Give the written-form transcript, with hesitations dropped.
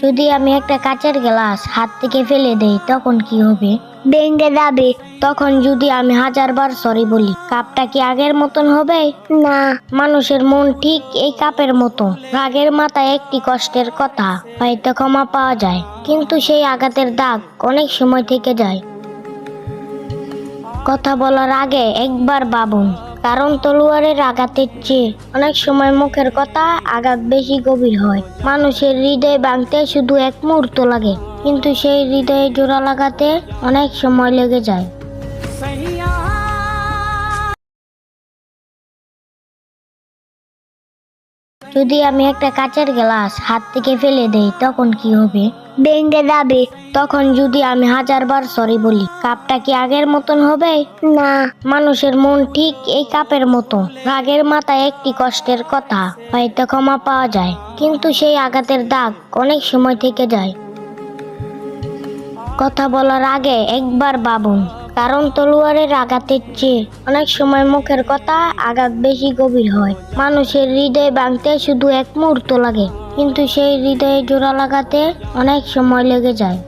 যদি আমি একটা কাচের গ্লাস হাত থেকে ফেলে দেই তখন কি হবে? ভেঙে যাবে। তখন যদি আমি 1000বার সরি বলি, কাপটা কি আগের মতন হবে? না। মানুষের মন ঠিক এই কাপের মতো, রাগের মাথায় একটি কষ্টের কথা হয়তো ক্ষমা পাওয়া যায়, কিন্তু সেই আঘাতের দাগ অনেক সময় থেকে যায়। কথা বলার আগে একবার ভাবুন, কারণ তলোয়ারের আঘাতের চেয়ে অনেক সময় মুখের কথা আঘাত বেশি গভীর হয়। মানুষের হৃদয় ভাঙতে শুধু এক মুহূর্ত লাগে, কিন্তু সেই হৃদয়ে জোড়া লাগাতে অনেক সময় লেগে যায়। যদি আমি একটা কাচের গ্লাস হাত থেকে ফেলে দেই তখন কি হবে? ভেঙে যাবে। তখন যদি আমি 1000বার সরি বলি, কাপটা কি আগের মতন হবে? না। মানুষের মন ঠিক এই কাপের মতো, রাগের মাথায় একটি কষ্টের কথা হয়তো ক্ষমা পাওয়া যায়, কিন্তু সেই আঘাতের দাগ অনেক সময় থেকে যায়। কথা বলার আগে একবার ভাবুন, কারণ তলোয়ারের আঘাতের চেয়ে অনেক সময় মুখের কথা আঘাত বেশি গভীর হয়। মানুষের হৃদয় ভাঙতে শুধু এক মুহূর্ত লাগে, কিন্তু সেই হৃদয়ে জোড়া লাগাতে অনেক সময় লেগে যায়।